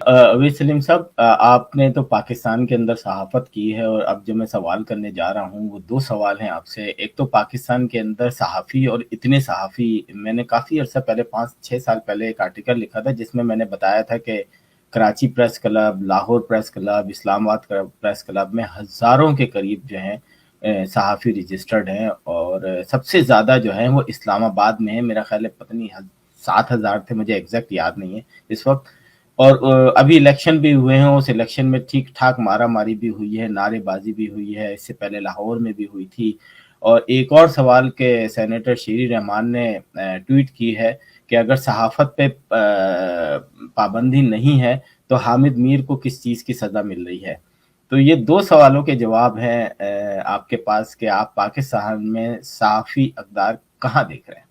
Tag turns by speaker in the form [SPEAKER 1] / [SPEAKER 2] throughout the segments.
[SPEAKER 1] अभी सलीम साहब, आपने तो पाकिस्तान के अंदर सहाफ़त की है, और अब जो मैं सवाल करने जा रहा हूँ वो दो सवाल हैं आपसे। एक तो पाकिस्तान के अंदर सहाफ़ी, और इतने सहाफ़ी, मैंने काफ़ी अर्सा पहले 5-6 साल पहले एक आर्टिकल लिखा था जिसमें मैंने बताया था कि Karachi press club, Lahore press club, Islamabad press club में हज़ारों के करीब जो हैं सहाफ़ी रजिस्टर्ड हैं, और सबसे ज़्यादा जो है वो इस्लामाबाद में है। मेरा ख्याल है पता नहीं 7,000 थे, मुझे एग्जैक्ट याद नहीं है इस वक्त। और अभी इलेक्शन भी हुए हैं, उस इलेक्शन में ठीक ठाक मारा मारी भी हुई है, नारेबाजी भी हुई है, इससे पहले लाहौर में भी हुई थी। और एक और सवाल के सेनेटर शीरी रहमान ने ट्वीट की है कि अगर सहाफ़त पे पाबंदी नहीं है तो हामिद मीर को किस चीज़ की सज़ा मिल रही है। तो ये दो सवालों के जवाब हैं आपके पास कि आप पाकिस्तान में सहाफ़ी अक़दार कहाँ देख रहे हैं?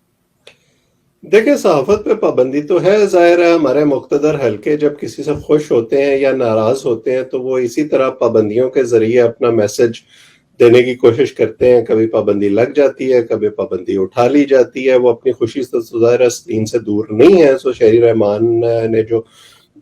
[SPEAKER 2] देखिए, सहाफ़त पे पाबंदी तो है। ज़ाहिर है हमारे मुक़्तदर हलके जब किसी से खुश होते हैं या नाराज़ होते हैं तो वो इसी तरह पाबंदियों के ज़रिए अपना मैसेज देने की कोशिश करते हैं। कभी पाबंदी लग जाती है, कभी पाबंदी उठा ली जाती है। वो अपनी खुशी से ज़ाहिर स्क्रीन से दूर नहीं है। सो शहरी रहमान ने जो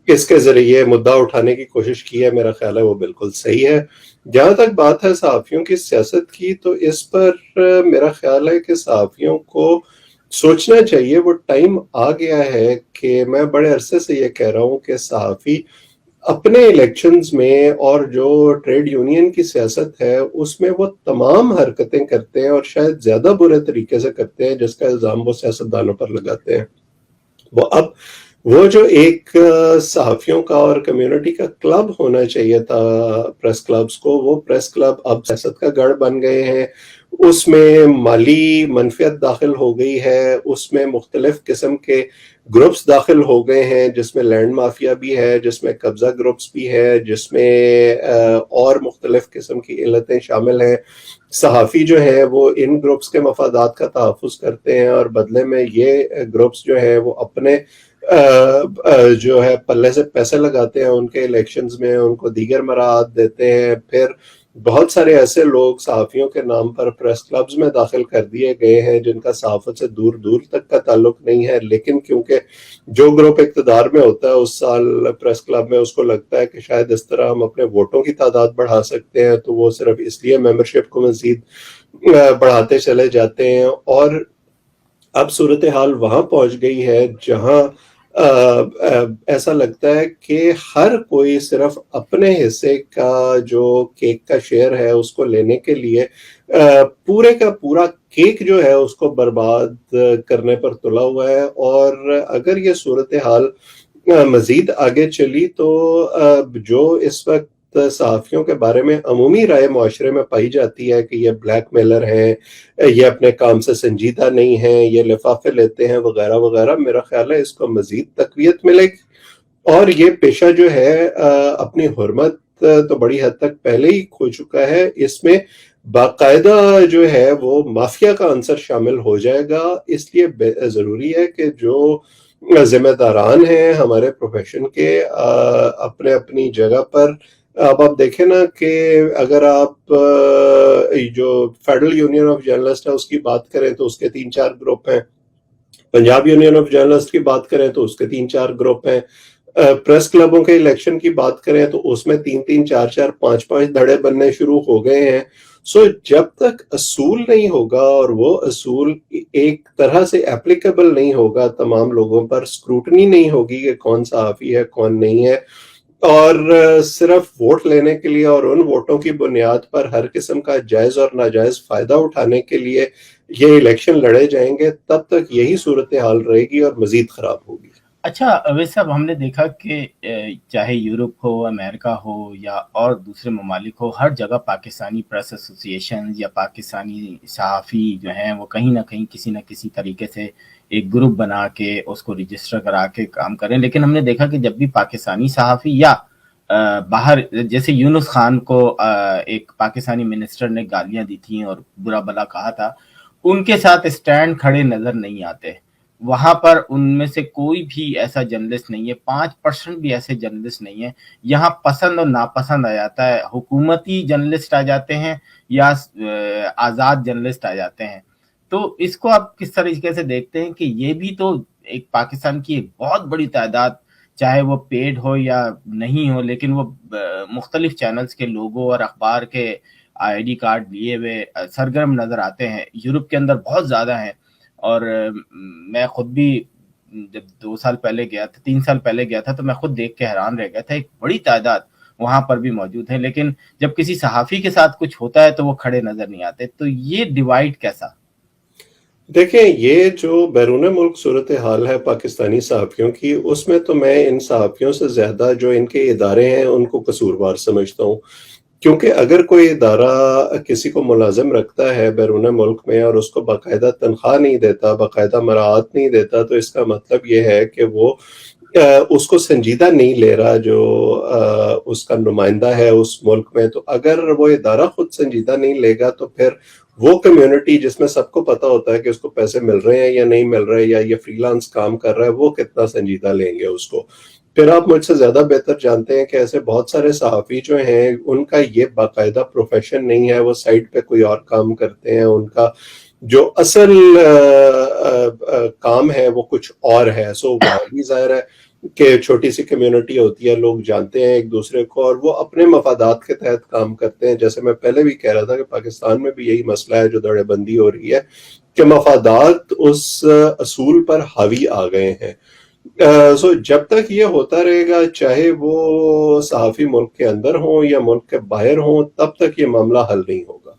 [SPEAKER 2] इसके ज़रिए मुद्दा उठाने की कोशिश की है, मेरा ख्याल है वो बिल्कुल सही है। जहाँ तक बात है सहाफ़ियों की सियासत की, तो इस पर मेरा ख्याल है कि सहाफ़ियों को सोचना चाहिए। वो टाइम आ गया है कि मैं बड़े अरसे से ये कह रहा हूँ कि सहाफ़ी अपने इलेक्शंस में और जो ट्रेड यूनियन की सियासत है उसमें वो तमाम हरकतें करते हैं, और शायद ज़्यादा बुरे तरीके से करते हैं जिसका इल्ज़ाम वो सियासतदानों पर लगाते हैं। वो जो एक सहाफ़ियों का और कम्युनिटी का क्लब होना चाहिए था प्रेस क्लब्स को, वो प्रेस क्लब अब सियासत का गढ़ बन गए हैं। उसमें माली मनफियत दाखिल हो गई है, उसमें मुख्तलिफ किस्म के ग्रुप्स दाखिल हो गए हैं, जिसमें लैंड माफिया भी है, जिसमें कब्जा ग्रुप्स भी है, जिसमें और मुख्तलिफ किस्म की इल्लतें शामिल हैं। सहाफ़ी जो है वो इन ग्रुप्स के मफादात का तहफ़्फ़ुज़ करते हैं, और बदले में ये ग्रुप्स जो है वो अपने जो है पल्ले से पैसे लगाते हैं उनके इलेक्शंस में, उनको दीगर मराहत देते हैं। फिर बहुत सारे ऐसे लोग सहाफ़ियों के नाम पर प्रेस क्लब्स में दाखिल कर दिए गए हैं जिनका सहाफ़त से दूर दूर तक का ताल्लुक नहीं है, लेकिन क्योंकि जो ग्रुप इक़्तिदार में होता है उस साल प्रेस क्लब में, उसको लगता है कि शायद इस तरह हम अपने वोटों की तादाद बढ़ा सकते हैं, तो वो सिर्फ इसलिए मेंबरशिप को मज़ीद बढ़ाते चले जाते हैं। और अब सूरत हाल वहां पहुंच गई है जहां ऐसा लगता है कि हर कोई सिर्फ अपने हिस्से का जो केक का शेयर है उसको लेने के लिए पूरे का पूरा केक जो है उसको बर्बाद करने पर तुला हुआ है। और अगर ये सूरत हाल मजीद आगे चली तो जो इस वक्त सहाफ़ियों के बारे में अमूमी राय मुआशरे में पाई जाती है कि ये ब्लैकमेलर हैं, ये अपने काम से संजीदा नहीं हैं, ये लिफाफे लेते हैं वगैरह वगैरह, मेरा ख्याल है इसको मजीद तकवीत मिलेगी। और ये पेशा जो है अपनी हुर्मत तो बड़ी हद तक पहले ही खो चुका है। इसमें बाकायदा जो है वो माफिया का अंसर शामिल हो जाएगा। इसलिए ज़रूरी है कि जो जिम्मेदारान हैं हमारे प्रोफेशन के अपने अपनी जगह पर, अब आप देखें ना कि अगर आप जो फेडरल यूनियन ऑफ जर्नलिस्ट है उसकी बात करें तो उसके 3-4 ग्रुप हैं। पंजाब यूनियन ऑफ जर्नलिस्ट की बात करें तो उसके 3-4 ग्रुप हैं। प्रेस क्लबों के इलेक्शन की बात करें तो उसमें 3-3, 4-4, 5-5 धड़े बनने शुरू हो गए हैं। सो जब तक असूल नहीं होगा और वो असूल एक तरह से एप्लीकेबल नहीं होगा, तमाम लोगों पर स्क्रूटनी नहीं होगी कि कौन सहाफ़ी है कौन नहीं है, और सिर्फ वोट लेने के लिए और उन वोटों की बुनियाद पर हर किस्म का जायज़ और नाजायज़ फ़ायदा उठाने के लिए ये इलेक्शन लड़े जाएंगे, तब तक यही सूरत हाल रहेगी और मज़ीद ख़राब होगी।
[SPEAKER 1] अच्छा अवैध साहब, हमने देखा कि चाहे यूरोप हो, अमेरिका हो या और दूसरे ममालिक हो, हर जगह पाकिस्तानी प्रेस एसोसिएशन या पाकिस्तानी सहाफ़ी जो हैं वो कहीं ना कहीं किसी न किसी तरीके से एक ग्रुप बना के उसको रजिस्टर करा के काम करें। लेकिन हमने देखा कि जब भी पाकिस्तानी सहाफ़ी या बाहर, जैसे यूनुस खान को एक पाकिस्तानी मिनिस्टर ने गालियां दी थी और बुरा भला कहा था, उनके साथ स्टैंड खड़े नजर नहीं आते। वहां पर उनमें से कोई भी ऐसा जर्नलिस्ट नहीं है, 5% भी ऐसे जर्नलिस्ट नहीं है। यहाँ पसंद और नापसंद आ जाता है, हुकूमती जर्नलिस्ट आ जाते हैं या आजाद जर्नलिस्ट आ जाते हैं। तो इसको आप किस तरीके से देखते हैं कि ये भी तो एक पाकिस्तान की एक बहुत बड़ी तादाद چاہے وہ پیڈ ہو یا نہیں ہو، لیکن وہ مختلف چینلز کے لوگوں اور اخبار کے آئی ڈی کارڈ لیے ہوئے سرگرم نظر آتے ہیں. یورپ کے اندر بہت زیادہ ہیں، اور میں خود بھی جب 2 سال پہلے گیا تھا، 3 سال پہلے گیا تھا، تو میں خود دیکھ کے حیران رہ گیا تھا. ایک بڑی تعداد وہاں پر بھی موجود ہے، لیکن جب کسی صحافی کے ساتھ کچھ ہوتا ہے تو وہ کھڑے نظر نہیں آتے. تو یہ ڈیوائڈ کیسا؟
[SPEAKER 2] دیکھیں، یہ جو بیرون ملک صورتحال ہے پاکستانی صحافیوں کی، اس میں تو میں ان صحافیوں سے زیادہ جو ان کے ادارے ہیں ان کو قصوروار سمجھتا ہوں. کیونکہ اگر کوئی ادارہ کسی کو ملازم رکھتا ہے بیرون ملک میں اور اس کو باقاعدہ تنخواہ نہیں دیتا، باقاعدہ مراعات نہیں دیتا، تو اس کا مطلب یہ ہے کہ وہ اس کو سنجیدہ نہیں لے رہا جو اس کا نمائندہ ہے اس ملک میں. تو اگر وہ ادارہ خود سنجیدہ نہیں لے گا تو پھر وہ کمیونٹی جس میں سب کو پتا ہوتا ہے کہ اس کو پیسے مل رہے ہیں یا نہیں مل رہے، یا یہ فری لانس کام کر رہا ہے، وہ کتنا سنجیدہ لیں گے اس کو. پھر آپ مجھ سے زیادہ بہتر جانتے ہیں کہ ایسے بہت سارے صحافی جو ہیں ان کا یہ باقاعدہ پروفیشن نہیں ہے، وہ سائٹ پہ کوئی اور کام کرتے ہیں. ان کا جو اصل کام ہے وہ کچھ اور ہے. سو وہاں بھی ظاہر ہے کہ چھوٹی سی کمیونٹی ہوتی ہے، لوگ جانتے ہیں ایک دوسرے کو اور وہ اپنے مفادات کے تحت کام کرتے ہیں. جیسے میں پہلے بھی کہہ رہا تھا کہ پاکستان میں بھی یہی مسئلہ ہے جو دڑے بندی ہو رہی ہے، کہ مفادات اس اصول پر حاوی آ گئے ہیں. سو جب تک یہ ہوتا رہے گا، چاہے وہ صحافی ملک کے اندر ہوں یا ملک کے باہر ہوں، تب تک یہ معاملہ حل نہیں ہوگا.